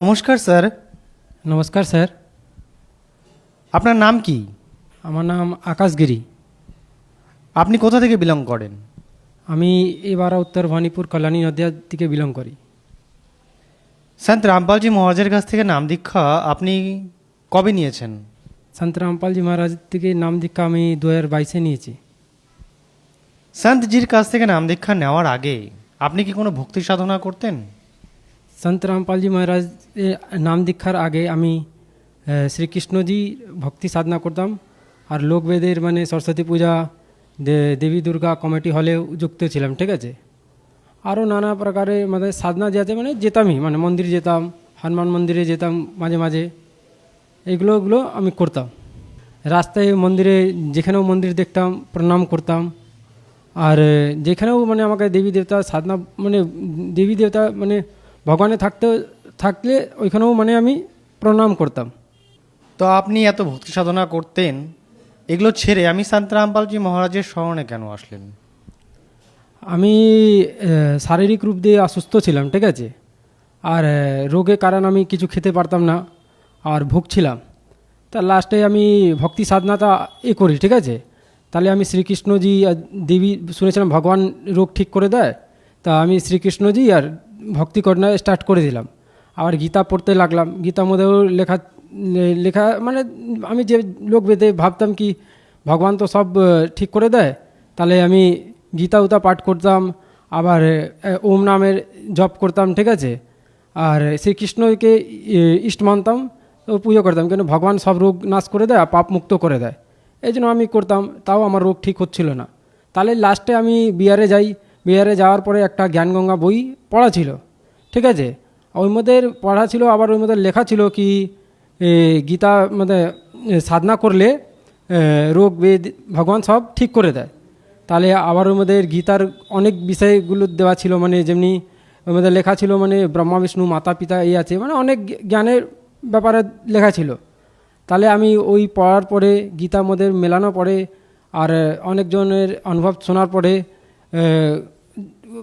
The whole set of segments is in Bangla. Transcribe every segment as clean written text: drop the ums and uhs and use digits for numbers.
নমস্কার স্যার। নমস্কার স্যার। আপনার নাম কি? আমার নাম আকাশ গিরি। আপনি কোথা থেকে বিলং করেন? আমি এবার উত্তর ভানিপুর কল্যাণী নদিয়া থেকে বিলং করি। সন্ত রামপালজি মহারাজের কাছ থেকে নাম দীক্ষা আপনি কবে নিয়েছেন? সন্ত রামপালজি মহারাজ থেকে নাম দীক্ষা আমি 2022-এ নিয়েছি। সন্তজির কাছ থেকে নাম দীক্ষা নেওয়ার আগে আপনি কি কোনো ভক্তি সাধনা করতেন? সন্ত রামপালজি মহারাজ নাম দীক্ষার আগে আমি শ্রীকৃষ্ণজি ভক্তি সাধনা করতাম, আর লোকবেদের মানে সরস্বতী পূজা, দেবী দুর্গা কমিটি হলেও যুক্ত ছিলাম, ঠিক আছে। আরও নানা প্রকারের মানে সাধনা যে আছে মানে যেতামই, মানে মন্দির যেতাম, হনুমান মন্দিরে যেতাম মাঝে মাঝে, এগুলো আমি করতাম। রাস্তায় মন্দিরে যেখানেও মন্দির দেখতাম প্রণাম করতাম, আর যেখানেও মানে আমাকে দেবী দেবতা সাধনা মানে দেবী দেবতা মানে ভগবানে থাকলে ওইখানেও মানে আমি প্রণাম করতাম। তো আপনি এত ভক্তি সাধনা করতেন, এগুলো ছেড়ে আমি সন্ত রামপালজি মহারাজের শরণে কেন আসলেন? আমি শারীরিক রূপ দিয়ে অসুস্থ ছিলাম, ঠিক আছে, আর রোগের কারণ আমি কিছু খেতে পারতাম না আর ভুগছিলাম। তা লাস্টে আমি ভক্তি সাধনাটা করি, ঠিক আছে। তাহলে আমি শ্রীকৃষ্ণজি আর দেবী শুনেছিলাম ভগবান রোগ ঠিক করে দেয়, তা আমি শ্রীকৃষ্ণজি আর ভক্তি করা স্টার্ট করে দিলাম। আবার গীতা পড়তে লাগলাম। গীতার মধ্যেও লেখা লেখা মানে আমি যে লোক বেদে ভাবতাম কি ভগবান তো সব ঠিক করে দেয়, তাহলে আমি গীতা উতা পাঠ করতাম, আবার ওম নামের জপ করতাম, ঠিক আছে। আর শ্রীকৃষ্ণকে ইষ্ট মানতাম, তো পুজো করতাম, কেন ভগবান সব রোগ নাশ করে দেয় আর পাপ মুক্ত করে দেয়, এই জন্য আমি করতাম। তাও আমার রোগ ঠিক হচ্ছিল না। তাহলে লাস্টে আমি বিহারে যাই। বিহারে যাওয়ার পরে একটা জ্ঞানগঙ্গা বই পড়া ছিল, ঠিক আছে। ওই মধ্যে পড়া ছিল, আবার ওই মধ্যে লেখা ছিল কি গীতা মানে সাধনা করলে রোগ বেদ ভগবান সব ঠিক করে দেয়। তাহলে আবার ওর মধ্যে গীতার অনেক বিষয়গুলো দেওয়া ছিল, মানে যেমনি ওর মধ্যে লেখা ছিল মানে ব্রহ্মা বিষ্ণু মাতা পিতা এই আছে, মানে অনেক জ্ঞানের ব্যাপারে লেখা ছিল। তাহলে আমি ওই পড়ার পরে গীতার মধ্যে মেলানোর পরে আর অনেকজনের অনুভব শোনার পরে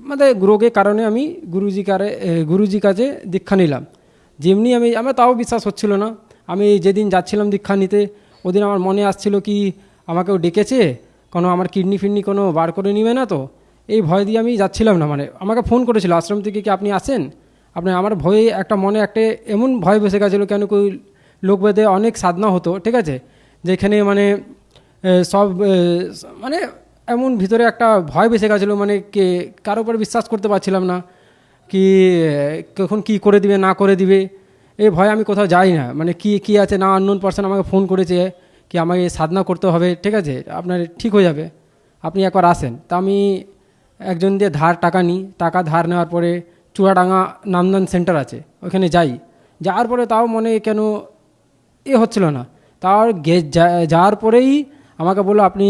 মানে রোগের কারণে আমি গুরুজি কাছে দীক্ষা নিলাম। যেমনি আমার তাও বিশ্বাস হচ্ছিল না। আমি যেদিন যাচ্ছিলাম দীক্ষা নিতে, ওদিন আমার মনে আসছিল কি আমাকেও ডেকেছে, কোনো আমার কিডনি ফিডনি কোনো বার করে নিবে না তো, এই ভয় দিয়ে আমি যাচ্ছিলাম না। মানে আমাকে ফোন করেছিল আশ্রম থেকে কি আপনি আসেন, আমার ভয়ে একটা মনে একটা এমন ভয় বসে গেছিলো, কেন কি লোকবেদে অনেক সাধনা হতো, ঠিক আছে, যেখানে মানে সব মানে এমন ভিতরে একটা ভয় বেসে গেছিলো, মানে কারো উপরে বিশ্বাস করতে পারছিলাম না কি কখন কি করে দিবে না করে দিবে, এই ভয় আমি কোথাও যাই না। মানে কি আছে না, আননোন পারসন আমাকে ফোন করেছে কি আমাকে সাধনা করতে হবে, ঠিক আছে, আপনার ঠিক হয়ে যাবে, আপনি একবার আসেন। তা আমি একজন দিয়ে টাকা নিই। টাকা ধার নেওয়ার পরে চূড়াডাঙ্গা নামদান সেন্টার আছে, ওখানে যাওয়ার পরে তাও মনে কেন হচ্ছিল না। তার যাওয়ার পরেই আমাকে বললো আপনি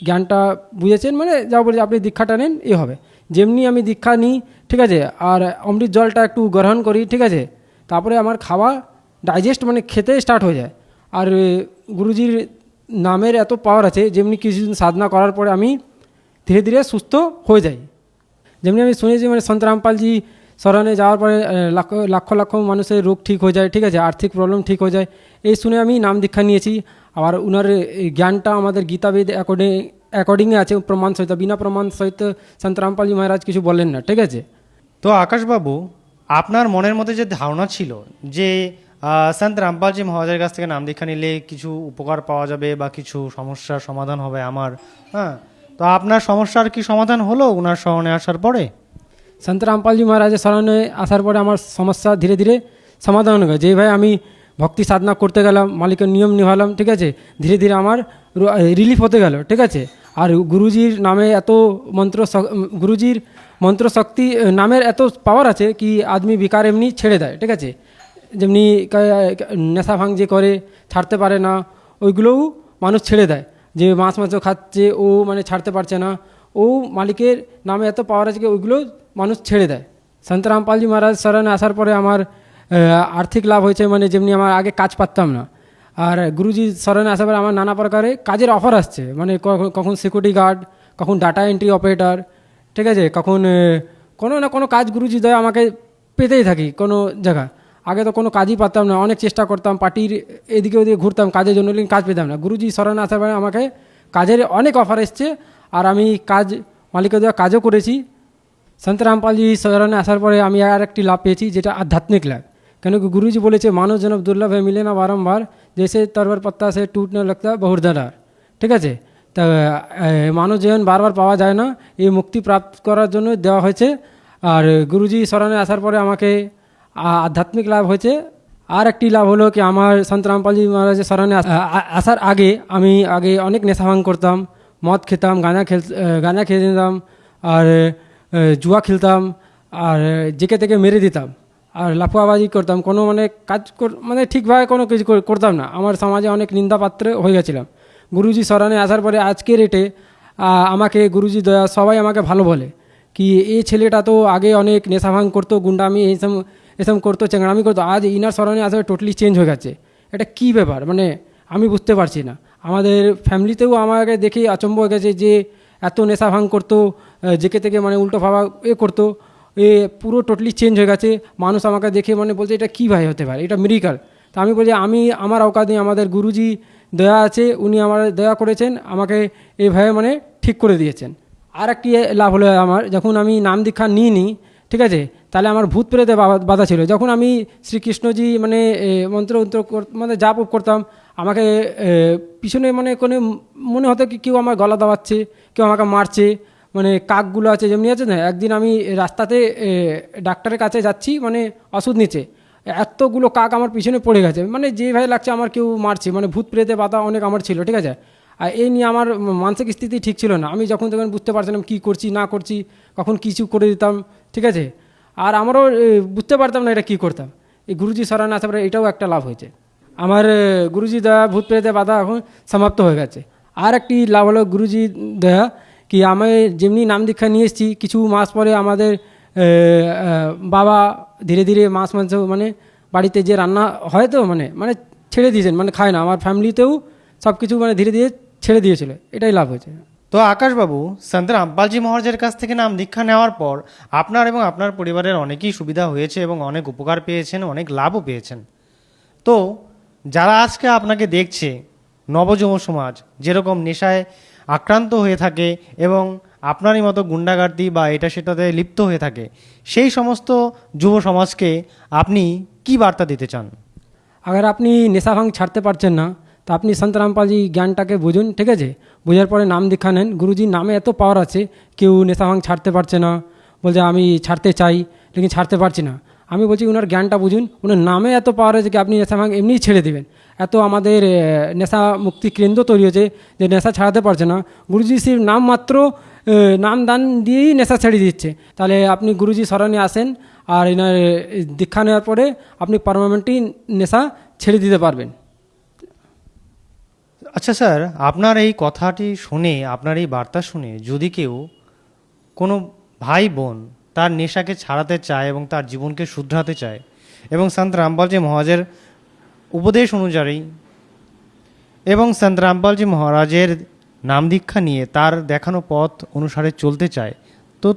জ্ঞানটা বুঝেছেন, মানে যা বলছে আপনি দীক্ষাটা নেন হবে। যেমনি আমি দীক্ষা নিই, ঠিক আছে, আর অমৃত জলটা একটু গ্রহণ করি, ঠিক আছে, তারপরে আমার খাওয়া ডাইজেস্ট মানে খেতে স্টার্ট হয়ে যায়। আর গুরুজির নামের এত পাওয়ার আছে, যেমনি কিছুদিন সাধনা করার পরে আমি ধীরে ধীরে সুস্থ হয়ে যাই। যেমনি আমি শুনেছি মানে সন্ত রামপালজি শরণে যাওয়ার পরে লাখ লাখ মানুষের রোগ ঠিক হয়ে যায়, ঠিক আছে, আর্থিক প্রবলেম ঠিক হয়ে যায়, এই শুনে আমি নাম দীক্ষা নিয়েছি। আবার উনার জ্ঞানটা আমাদের গীতাবেদ অ্যাকর্ডিংয়ে আছে, প্রমাণ সহিত। বিনা প্রমাণ সহিত সন্ত রামপালজি মহারাজ কিছু বলেন না, ঠিক আছে। তো আকাশবাবু, আপনার মনের মধ্যে যে ধারণা ছিল যে সন্ত রামপালজি মহারাজের কাছ থেকে নাম দীক্ষা নিলে কিছু উপকার পাওয়া যাবে বা কিছু সমস্যার সমাধান হবে আমার, হ্যাঁ, তো আপনার সমস্যার কি সমাধান হলো ওনার শরণে আসার পরে? সন্ত রামপালজি মহারাজের শরণে আসার পরে আমার সমস্যা ধীরে ধীরে সমাধান হয়ে গেছে। যেভাবে আমি ভক্তি সাধনা করতে গেলাম, মালিকের নিয়ম নিভালাম, ঠিক আছে, ধীরে ধীরে আমার রিলিফ হতে গেল, ঠিক আছে। আর গুরুজির নামে এত গুরুজির মন্ত্র শক্তি নামের এত পাওয়ার আছে কি আদমি বিকার এমনি ছেড়ে দেয়, ঠিক আছে। যেমনি নেশা ভাঙ যে করে ছাড়তে পারে না, ওইগুলোও মানুষ ছেড়ে দেয়। যে মাছ খাচ্ছে ও মানে ছাড়তে পারছে না, ও মালিকের নামে এত পাওয়ার আছে কি ওইগুলো মানুষ ছেড়ে দেয়। সন্ত রামপালজি মহারাজ শরণে আসার পরে আমার আর্থিক লাভ হয়েছে, মানে যেমনি আমার আগে কাজ পারতাম না। আর গুরুজি শরণে আসার পরে আমার নানা প্রকারে কাজের অফার আসছে, মানে কখন সিকিউরিটি গার্ড, কখন ডাটা এন্ট্রি অপারেটর, ঠিক আছে, কখন কোনো না কোনো কাজ গুরুজি দেয় আমাকে পেতেই থাকি কোনো জায়গা। আগে তো কোনো কাজই পারতাম না, অনেক চেষ্টা করতাম, পার্টির এদিকে ওদিকে ঘুরতাম কাজের জন্য, কিন্তু কাজ পেতাম না। গুরুজি শরণে আসার পরে আমাকে কাজের অনেক অফার এসছে, আর আমি কাজ মালিকের দেওয়া কাজও করেছি। সন্ত রামপালজি শরণে আসার পরে আমি আর একটি লাভ পেয়েছি, যেটা আধ্যাত্মিক লাভ। কেন কি গুরুজি বলেছে, মানব জনম দুর্লভ হয়ে মিলে না বারম্বার, জেসে তরবার পত্তা সে টুটনে লাগতা বহুরদার। ঠিক আছে, তা মানব জীবন বারবার পাওয়া যায় না, এই মুক্তি প্রাপ্ত করার জন্য দেওয়া হয়েছে। আর গুরুজি শরণে আসার পরে আমাকে আধ্যাত্মিক লাভ হয়েছে। আর একটি লাভ হলো কি, আমার সন্ত রামপালজি মহারাজের শরণে আসার আগে আমি অনেক নেশা ভাঙ করতাম, মদ খেতাম, গাঁজা খেয়ে নিতাম, আর জুয়া খেলতাম, আর যেকে থেকে মেরে দিতাম, আর লাফাবাজি করতাম, কোনো মানে কাজ মানে ঠিকভাবে কোনো কিছু করতাম না। আমার সমাজে অনেক নিন্দা পাত্র হয়ে গেছিলাম। গুরুজি শরণে আসার পরে আজকের রেটে আমাকে গুরুজি দয়া সবাই আমাকে ভালো বলে কি, এই ছেলেটা তো আগে অনেক নেশা ভাঙ করতো, গুন্ডামি এসব করতো, চেংড়ামি করতো, আজ ইনার শরণে আসার টোটালি চেঞ্জ হয়ে গেছে। এটা কী ব্যাপার, মানে আমি বুঝতে পারছি না। আমাদের ফ্যামিলিতেও আমাকে দেখে আচম্ব হয়ে গেছে যে এত নেশা ভাঙ করতো, যেকে থেকে মানে উল্টো ভাবা করতো, পুরো টোটালি চেঞ্জ হয়ে গেছে। মানুষ আমাকে দেখে মানে বলছে এটা কী ভাই হতে পারে, এটা মিরাকল। তা আমি বলছি আমার অকাত নেই, আমাদের গুরুজি দয়া আছে, উনি আমার দয়া করেছেন, আমাকে এইভাবে মানে ঠিক করে দিয়েছেন। আর একটি লাভ হলো আমার, যখন আমি নাম দীক্ষা নিই, ঠিক আছে, তাহলে আমার ভূত প্রেতে বাধা ছিল। যখন আমি শ্রীকৃষ্ণজি মানে মন্ত্র মানে জাপ করতাম, আমাকে পিছনে মানে কোনো মনে হতো কি কেউ আমার গলা দাবাচ্ছে, কেউ আমাকে মারছে, মানে কাকগুলো আছে যেমনি আছে না। একদিন আমি রাস্তাতে ডাক্তারের কাছে যাচ্ছি, মানে ওষুধ নিচে, এতগুলো কাক আমার পিছনে পড়ে গেছে, মানে যেভাবে লাগছে আমার কেউ মারছে, মানে ভূত প্রেতে বাধা অনেক আমার ছিল। ঠিক আছে, আর এই নিয়ে আমার মানসিক স্থিতি ঠিক ছিল না। আমি যখন তখন বুঝতে পারছিলাম কী করছি না করছি, কখন কিছু করে দিতাম। ঠিক আছে, আর আমারও বুঝতে পারতাম না এটা কী করতাম। এই গুরুজি শরণে আসার পরে এটাও একটা লাভ হয়েছে আমার। গুরুজি দয়া ভূত প্রেতে বাধা এখন সমাপ্ত হয়ে গেছে। আর একটি লাভ হলো গুরুজি দয়া কি, আমি যেমনি নাম দীক্ষা নিয়ে এসেছি, কিছু মাস পরে আমাদের বাবা ধীরে ধীরে মাছ মাংস মানে বাড়িতে যে রান্না হয় তো মানে মানে ছেড়ে দিয়েছেন, মানে খায় না। আমার ফ্যামিলিতেও সব কিছু মানে ধীরে ধীরে ছেড়ে দিয়েছিল, এটাই লাভ হয়েছে। তো আকাশবাবু, সন্ত রামপালজি মহারাজের কাছ থেকে নাম দীক্ষা নেওয়ার পর আপনার এবং আপনার পরিবারের অনেকই সুবিধা হয়েছে এবং অনেক উপকার পেয়েছেন, অনেক লাভও পেয়েছেন। তো যারা আজকে আপনাকে দেখছে, নবযুব সমাজ যেরকম নেশায় আক্রান্ত হয়ে থাকে এবং আপনারই মতো গুন্ডাগার্দি বা এটা সেটাতে লিপ্ত হয়ে থাকে, সেই সমস্ত যুব সমাজকে আপনি কি বার্তা দিতে চান? আগার আপনি নেশা ভাঙ ছাড়তে পারছেন না, তা আপনি সন্ত রামপালজি জ্ঞানটাকে বুঝুন। ঠিক আছে, বোঝার পরে নাম দীক্ষা নেন। গুরুজির নামে এত পাওয়ার আছে, কেউ নেশা ভাঙ ছাড়তে পারছে না, বলছে আমি ছাড়তে চাই লেকিন ছাড়তে পারছি না। আমি বলছি ওনার জ্ঞানটা বুঝুন, ওনার নামে এত পাওয়ার আছে কি আপনি নেশা ভাঙ এমনিই ছেড়ে দেবেন। এত আমাদের নেশা মুক্তি কেন্দ্র তৈরি হয়েছে যে নেশা ছাড়াতে পারছে না। গুরুজি সির নাম মাত্র নাম দান দিয়েই নেশা ছেড়ে দিচ্ছে। তাহলে আপনি গুরুজি শরণে আসেন, আর এনার দীক্ষা নেওয়ার পরে আপনি পার্মানেন্টলি নেশা ছেড়ে দিতে পারবেন। আচ্ছা স্যার, আপনার এই কথাটি শুনে, আপনার এই বার্তা শুনে যদি কেউ কোনো ভাই বোন তার নেশাকে ছাড়াতে চায় এবং তার জীবনকে শুধরাতে চায় এবং সন্ত রামপালজি মহারাজের উপদেশ অনুযায়ী এবং সন্ত রামপালজি মহারাজের নাম দীক্ষা নিয়ে তার দেখানো পথ অনুসারে চলতে চায়, তো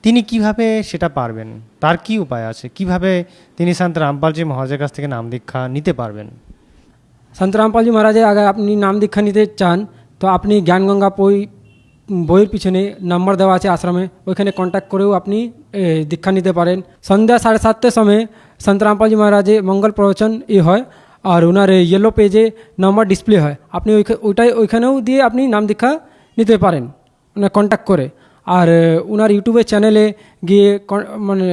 তিনি কিভাবে সেটা পারবেন? তার কি উপায় আছে? কিভাবে তিনি সন্ত রামপালজি মহারাজের কাছ থেকে নাম দীক্ষা নিতে পারবেন? সন্ত রামপালজি মহারাজের আগে আপনি নাম দীক্ষা নিতে চান তো আপনি জ্ঞানগঙ্গা বইয়ের পিছনে নাম্বার দেওয়া আছে আশ্রমে, ওইখানে কন্ট্যাক্ট করেও আপনি দীক্ষা নিতে পারেন। সন্ধ্যা 7:30 সময় সন্ত রামপালজি মহারাজে মঙ্গল প্রবচন হয়, আর ওনার ইয়েলো পেজে নাম্বার ডিসপ্লে হয়, আপনি ওইখানেও দিয়ে আপনি নাম দীক্ষা নিতে পারেন মানে কন্ট্যাক্ট করে। আর ওনার ইউটিউবের চ্যানেলে গিয়ে মানে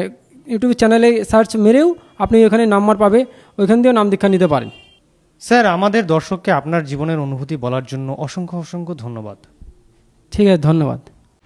ইউটিউব চ্যানেলে সার্চ মেরেও আপনি ওইখানে নাম্বার পাবে, ওইখান দিয়েও নাম দীক্ষা নিতে পারেন। স্যার, আমাদের দর্শককে আপনার জীবনের অনুভূতি বলার জন্য অসংখ্য অসংখ্য ধন্যবাদ। ঠিক আছে, ধন্যবাদ।